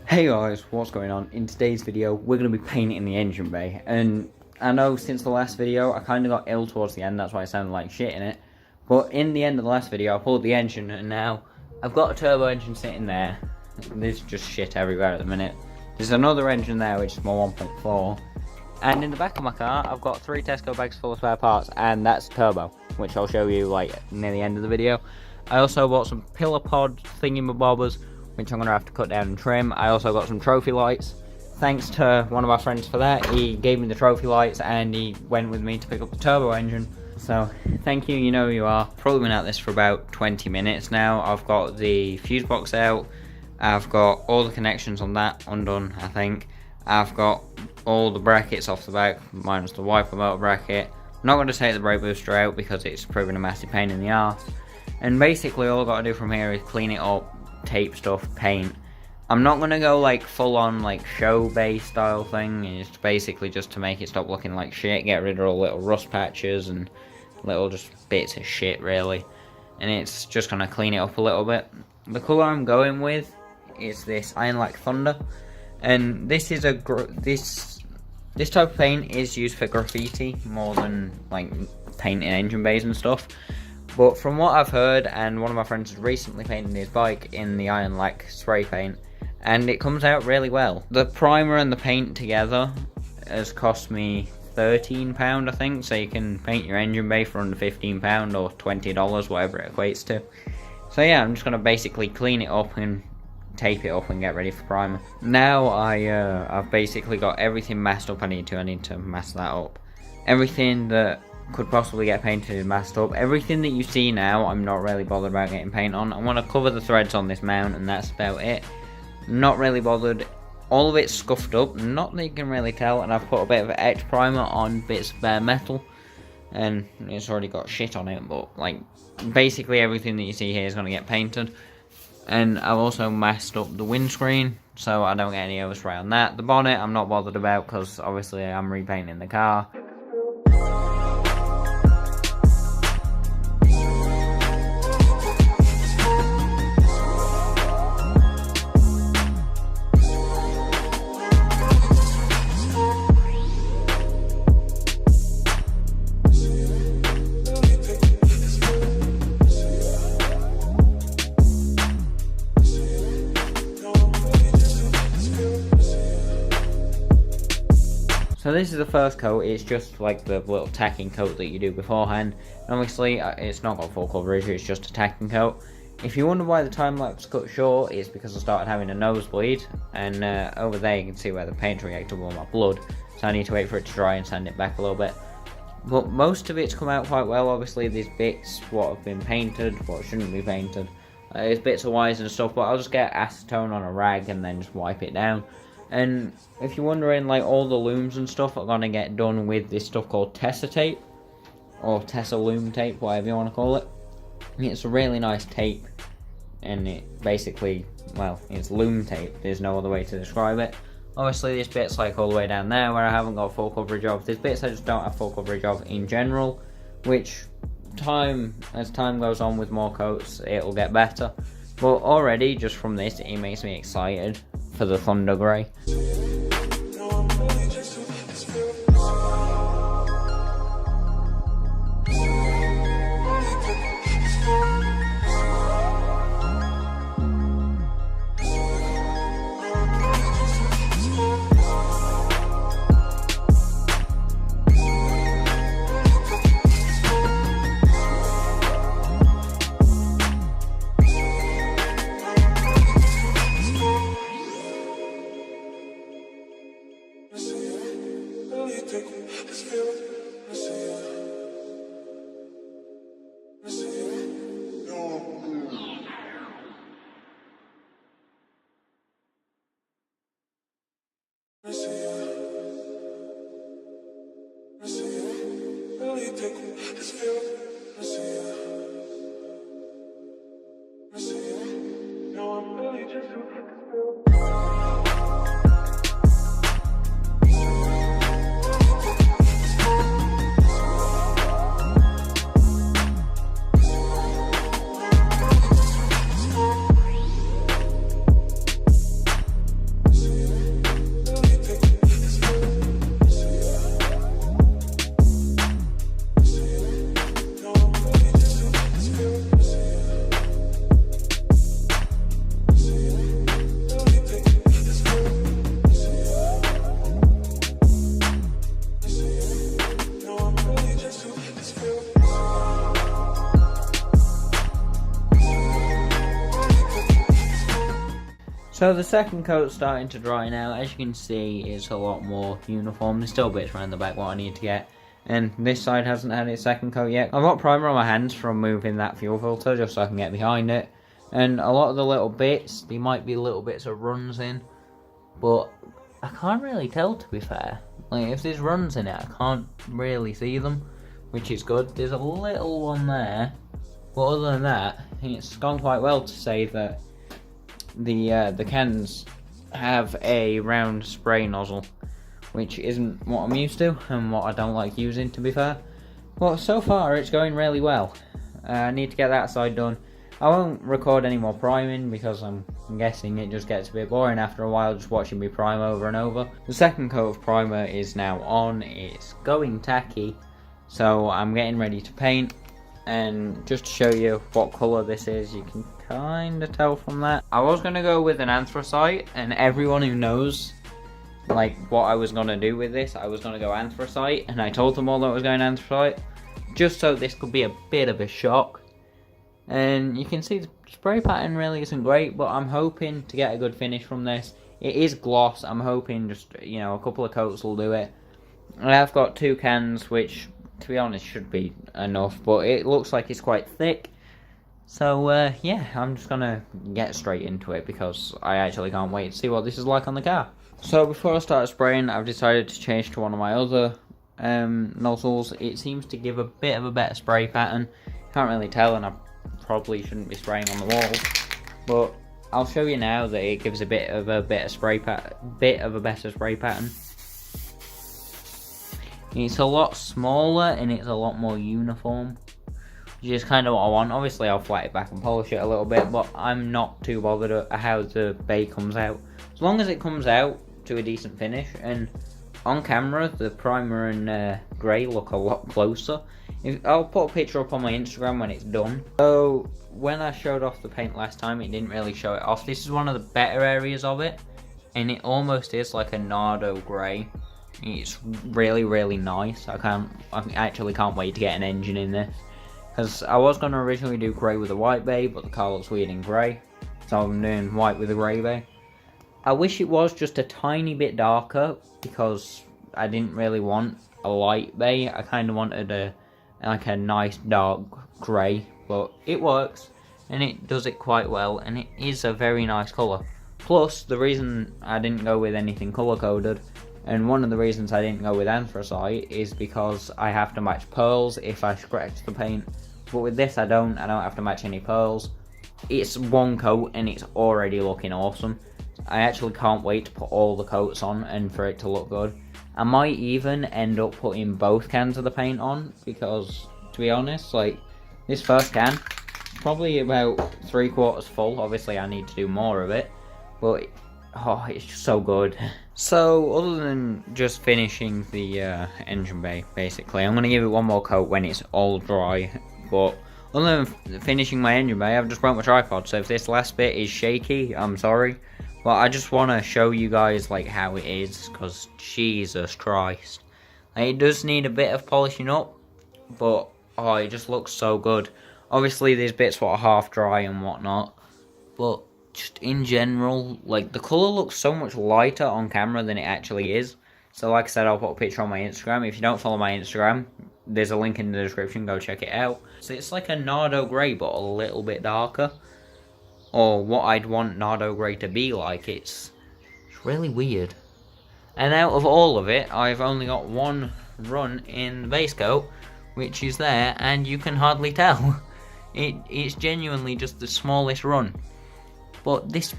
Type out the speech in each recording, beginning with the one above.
Hey guys, what's going on? In today's video, we're going to be painting the engine bay, and I know since the last video, I kind of got ill towards the end, that's why I sounded like shit in it, but in the end of the last video, I pulled the engine, and now I've got a turbo engine sitting there. There's just shit everywhere at the minute. There's another engine there, which is my 1.4, and in the back of my car, I've got 3 Tesco bags full of spare parts, and that's turbo, which I'll show you like near the end of the video. I also bought some pillar pod thingamabobbers, which I'm going to have to cut down and trim. I also got some trophy lights. Thanks to one of my friends for that. He gave me the trophy lights and he went with me to pick up the turbo engine. So, thank you, you know who you are. Probably been at this for about 20 minutes now. I've got the fuse box out. I've got all the connections on that undone, I think. I've got all the brackets off the back, minus the wiper motor bracket. I'm not going to take the brake booster out because it's proving a massive pain in the arse. And basically all I've got to do from here is clean it up, tape stuff, paint. I'm not gonna go like full on like show bay style thing. It's basically just to make it stop looking like shit, get rid of all little rust patches and little just bits of shit really, and it's just gonna clean it up a little bit. The colour I'm going with is this Iron Like Thunder, and this is this type of paint is used for graffiti more than like painting engine bays and stuff. But from what I've heard, and one of my friends has recently painted his bike in the Iron Like spray paint, and it comes out really well. The primer and the paint together has cost me £13, I think, so you can paint your engine bay for under £15 or $20, whatever it equates to. So yeah, I'm just going to basically clean it up and tape it up and get ready for primer. Now I've basically got everything masked up I need to mask that up. Everything that could possibly get painted and masked up. Everything that you see now, I'm not really bothered about getting paint on. I want to cover the threads on this mount and that's about it. Not really bothered. All of it's scuffed up, not that you can really tell, and I've put a bit of etch primer on bits of bare metal, and it's already got shit on it, but like basically everything that you see here is going to get painted. And I've also masked up the windscreen so I don't get any overspray on that. The bonnet I'm not bothered about because obviously I'm repainting the car. So this is the first coat. It's just like the little tacking coat that you do beforehand. And obviously it's not got full coverage, it's just a tacking coat. If you wonder why the time lapse cut short, it's because I started having a nosebleed, and over there you can see where the paint reacted with my blood, so I need to wait for it to dry and sand it back a little bit. But most of it's come out quite well. Obviously there's bits what have been painted, what shouldn't be painted. There's bits of wires and stuff, but I'll just get acetone on a rag and then just wipe it down. And if you're wondering, like all the looms and stuff are gonna get done with this stuff called Tessa tape, or Tessa loom tape, whatever you want to call it. It's a really nice tape, and it basically, well, it's loom tape. There's no other way to describe it. Obviously, there's bits like all the way down there where I haven't got full coverage of. There's bits I just don't have full coverage of in general, which as time goes on with more coats, it'll get better. But already, just from this, it makes me excited for the Thunder Grey. So the second coat's starting to dry now. As you can see, it's a lot more uniform. There's still bits around the back what I need to get. And this side hasn't had its second coat yet. I've got primer on my hands from moving that fuel filter just so I can get behind it. And a lot of the little bits, there might be little bits of runs in. But I can't really tell, to be fair. Like, if there's runs in it, I can't really see them, which is good. There's a little one there. But other than that, it's gone quite well to say that the cans have a round spray nozzle, which isn't what I'm used to and what I don't like using, to be fair. But so far it's going really well. I need to get that side done. I won't record any more priming because I'm guessing it just gets a bit boring after a while just watching me prime over and over. The second coat of primer is now on. It's going tacky, so I'm getting ready to paint. And just to show you what colour this is, you can kind of tell from that. I was going to go with an anthracite, and everyone who knows like what I was going to do with this, I was going to go anthracite, and I told them all that I was going anthracite, just so this could be a bit of a shock. And you can see the spray pattern really isn't great, but I'm hoping to get a good finish from this. It is gloss. I'm hoping just, you know, a couple of coats will do it. I have got 2 cans, which to be honest should be enough, but it looks like it's quite thick. So yeah, I'm just gonna get straight into it because I actually can't wait to see what this is like on the car. So before I start spraying, I've decided to change to one of my other nozzles. It seems to give a bit of a better spray pattern. Can't really tell, and I probably shouldn't be spraying on the walls, but I'll show you now that it gives a bit of a better spray pattern. It's a lot smaller and it's a lot more uniform, which is kind of what I want. Obviously I'll flat it back and polish it a little bit, but I'm not too bothered at how the bay comes out, as long as it comes out to a decent finish. And on camera the primer and grey look a lot closer. I'll put a picture up on my Instagram when it's done. So when I showed off the paint last time, it didn't really show it off. This is one of the better areas of it, and it almost is like a Nardo grey. It's really, really nice. I actually can't wait to get an engine in this, because I was going to originally do grey with a white bay, but the car looks weird in grey, so I'm doing white with a grey bay. I wish it was just a tiny bit darker, because I didn't really want a light bay. I kind of wanted a nice dark grey, but it works and it does it quite well, and it is a very nice colour. Plus, the reason I didn't go with anything colour coded, and one of the reasons I didn't go with anthracite, is because I have to match pearls if I scratch the paint. But with this I don't have to match any pearls. It's one coat and it's already looking awesome. I actually can't wait to put all the coats on and for it to look good. I might even end up putting both cans of the paint on, because to be honest, like, this first can probably about 3/4 full. Obviously I need to do more of it, but oh, it's just so good. So other than just finishing the engine bay, basically, I'm going to give it one more coat when it's all dry. But other than finishing my engine bay, I've just broke my tripod, so if this last bit is shaky, I'm sorry. But I just want to show you guys like how it is, because Jesus Christ. Like, it does need a bit of polishing up, but oh, it just looks so good. Obviously there's bits what are half dry and whatnot, but just in general, like, the colour looks so much lighter on camera than it actually is. So like I said, I'll put a picture on my Instagram. If you don't follow my Instagram, there's a link in the description, go check it out. So it's like a Nardo grey, but a little bit darker. Or what I'd want Nardo grey to be like. It's really weird. And out of all of it, I've only got one run in the base coat, which is there, and you can hardly tell. It's genuinely just the smallest run. But this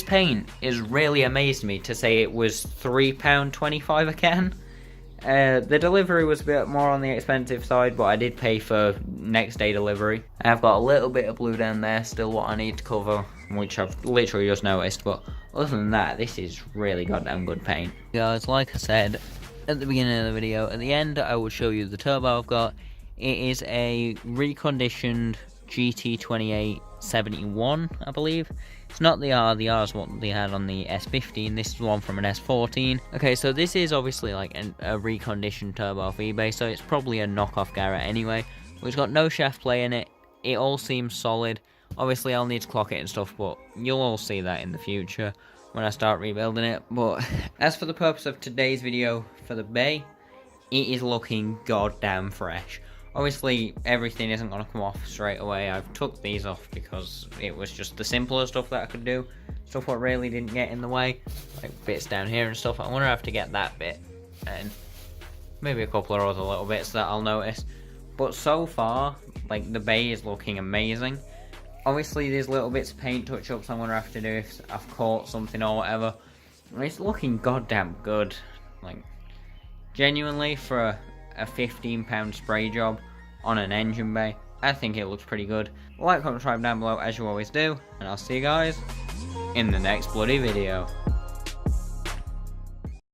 paint has really amazed me, to say it was £3.25 a can. The delivery was a bit more on the expensive side, but I did pay for next day delivery. I've got a little bit of blue down there, still what I need to cover, which I've literally just noticed, but other than that, this is really goddamn good paint. Guys, like I said at the beginning of the video, at the end I will show you the turbo I've got. It is a reconditioned GT2871, I believe. It's not the R is what they had on the S15, this is one from an S14. Okay, so this is obviously like a reconditioned turbo off eBay, so it's probably a knockoff Garrett anyway. It's got no shaft play in it, it all seems solid. Obviously I'll need to clock it and stuff, but you'll all see that in the future when I start rebuilding it. But as for the purpose of today's video for the bay, it is looking goddamn fresh. Obviously everything isn't going to come off straight away. I've took these off because it was just the simpler stuff that I could do. Stuff what really didn't get in the way, like bits down here and stuff. I wonder if I have to get that bit and maybe a couple of other little bits that I'll notice. But so far, like, the bay is looking amazing. Obviously there's little bits of paint touch-ups I'm going to have to do if I've caught something or whatever. It's looking goddamn good. Like, genuinely, for a £15 spray job on an engine bay, I think it looks pretty good. Like, comment, subscribe down below as you always do, and I'll see you guys in the next bloody video.